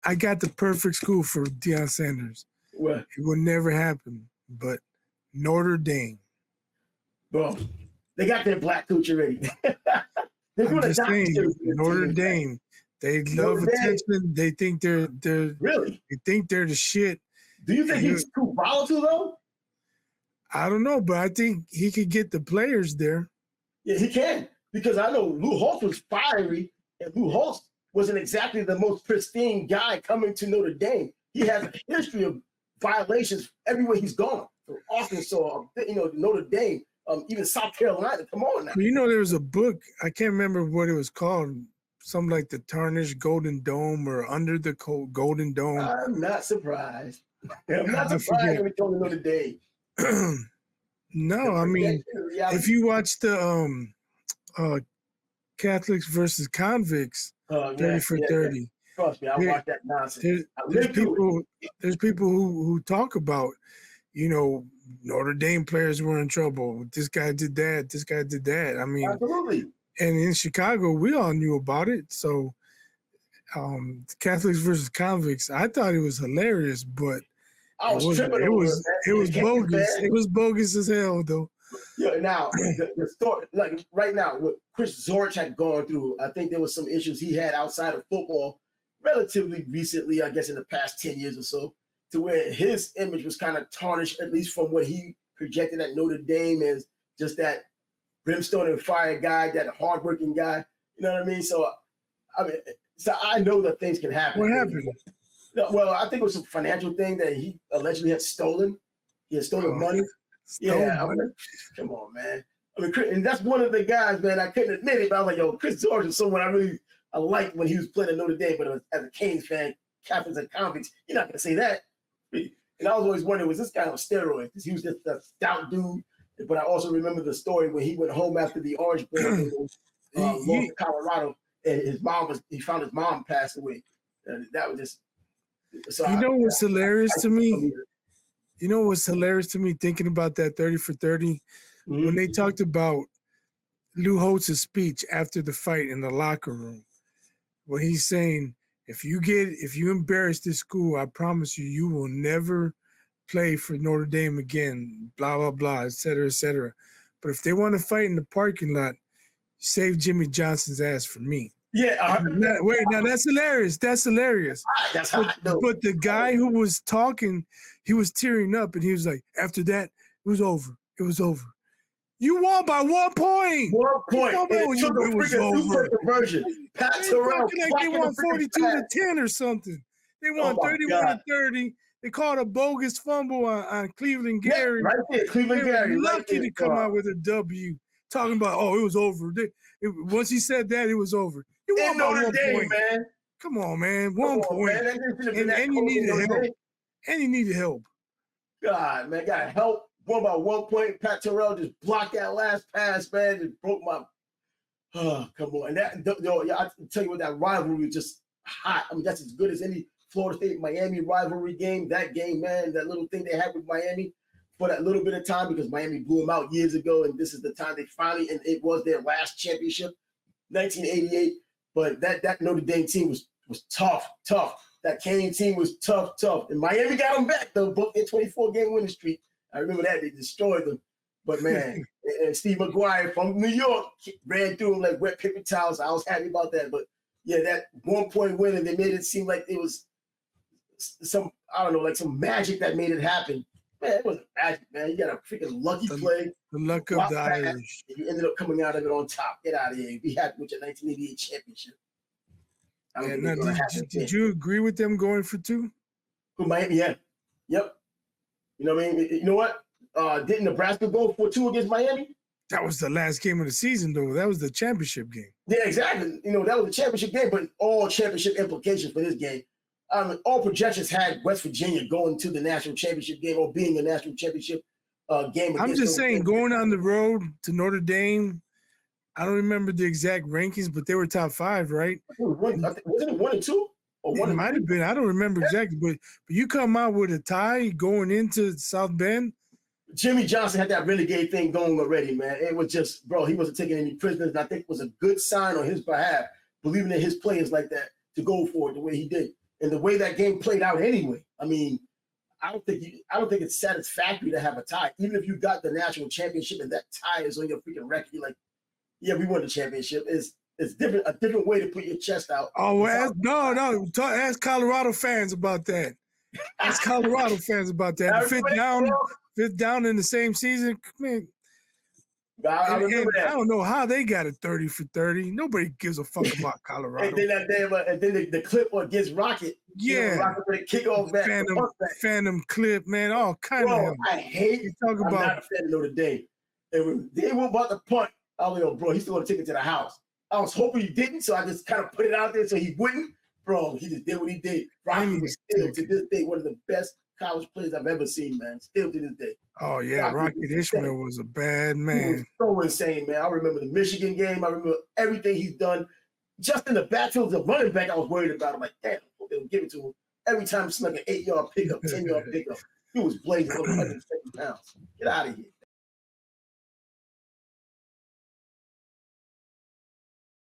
I got the perfect school for Deion Sanders. What? It will never happen, but Notre Dame. Bro, they got their black coach already. I'm just saying, Notre Dame. They love attention. They think they're really. They think they're the shit. Do you think he's too volatile though? I don't know, but I think he could get the players there. Yeah, he can, because I know Lou Holtz was fiery, and Lou Holtz wasn't exactly the most pristine guy coming to Notre Dame. He has a history of violations everywhere he's gone. From Arkansas, Notre Dame, even South Carolina. Come on now. There was a book. I can't remember what it was called. Something like the Tarnished Golden Dome or Under the Golden Dome. I'm not surprised. I'm not surprised when we go to Notre Dame. No, I mean, if you watch the Catholics versus Convicts, 30 for 30. Yeah. Trust me, I watch that nonsense. There's people who talk about, Notre Dame players were in trouble. This guy did that. This guy did that. I mean, absolutely. And in Chicago, we all knew about it. So, Catholics versus Convicts, I thought it was hilarious, but it was bogus. It was bogus as hell, though. Yeah. Now the story, like right now, what Chris Zorich had gone through, I think there was some issues he had outside of football, relatively recently, I guess in the past 10 years or so, to where his image was kind of tarnished, at least from what he projected at Notre Dame as just that brimstone and fire guy, that hardworking guy. You know what I mean? So I know that things can happen. What happened? Well, I think it was a financial thing that he allegedly had stolen. He had stolen money. Come on, man. I mean, and that's one of the guys, man. I couldn't admit it, but I was like, yo, Chris George is someone I liked when he was playing at Notre Dame. But as a Canes fan, Captains and Convicts, you're not gonna say that. And I was always wondering, was this guy on steroids? Because he was just a stout dude. But I also remember the story when he went home after the Orange Bowl, lost to Colorado, and he found his mom passed away. And that was just. So what's hilarious to me? You know what's hilarious to me thinking about that 30 for 30? Mm-hmm. When they talked about Lou Holtz's speech after the fight in the locker room, where he's saying, if you embarrass this school, I promise you will never play for Notre Dame again, blah, blah, blah, et cetera, et cetera. But if they want to fight in the parking lot, save Jimmy Johnson's ass for me. Yeah. Now that's hilarious. That's hilarious. That's hot. But the guy who was talking, he was tearing up, and he was like, after that, it was over. It was over. You won by 1 point. 1 point. It was over. Conversion. Pat Terrell. Like they won 42-10 or something. They won 31-30. They called a bogus fumble on Cleveland Gary. Right there, Cleveland Gary. Lucky to come out with a W. Talking about, it was over. Once he said that, it was over. You won by 1 point, man. Come on, man. 1 point. And you needed help. And you needed help. God, man, got help. Won by 1 point. Pat Terrell just blocked that last pass, man. Just broke my. Oh, come on. And I tell you what, that rivalry was just hot. I mean, that's as good as any Florida State-Miami rivalry game. That game, man, that little thing they had with Miami for that little bit of time, because Miami blew them out years ago, and this is the time they finally, and it was their last championship, 1988. But that Notre Dame team was tough. That Cane team was tough. And Miami got them back, though, broke their 24-game winning streak. I remember that. They destroyed them. But, man, and Steve McGuire from New York ran through them like wet paper towels. I was happy about that. But, yeah, that 1 point win, and they made it seem like it was some magic that made it happen. Man, it wasn't magic, man. You got a freaking lucky play. The luck of the Irish. And you ended up coming out of it on top. Get out of here. Be happy with your 1988 championship. Did you agree with them going for 2? Who, Miami? Yeah. Yep. You know what I mean? You know what? Didn't Nebraska go for 2 against Miami? That was the last game of the season, though. That was the championship game. Yeah, exactly. That was the championship game, but all championship implications for this game. All projections had West Virginia going to the national championship game or being a national championship game. I'm just saying, going on the road to Notre Dame, I don't remember the exact rankings, but they were top 5, right? Wasn't it 1 and 2? It might have been. I don't remember exactly, but you come out with a tie going into South Bend. Jimmy Johnson had that renegade thing going already, man. It was just, bro, he wasn't taking any prisoners, and I think it was a good sign on his behalf, believing in his players like that to go for it the way he did. and the way that game played out anyway. I mean, I don't think it's satisfactory to have a tie. Even if you got the national championship and that tie is on your freaking record, you're like, yeah, we won the championship. It's different, a different way to put your chest out. Oh, well, ask Colorado fans about that. Ask Colorado fans about that. Fifth down in the same season, man. I remember that. I don't know how they got it 30 for 30. Nobody gives a fuck about Colorado. And then the clip against Rocket. Yeah. Rocket with a kickoff back. Phantom clip, man. All kind of hell. I hate I'm not a fan of Notre Dame. And when they were about to punt, I was like, bro, he's still going to take it to the house. I was hoping he didn't, so I just kind of put it out there so he wouldn't. Bro, he just did what he did. Rocket was still, to this day, one of the best college players I've ever seen, man. Still to this day. Oh, yeah. Rocket Ishmael was a bad man. He was so insane, man. I remember the Michigan game. I remember everything he's done. Just in the backfield, the running back, I was worried about. I'm like, damn, they'll give it to him. Every time it's like an 8-yard pickup, 10-yard pickup. He was blazing over 150 pounds. Get out of here.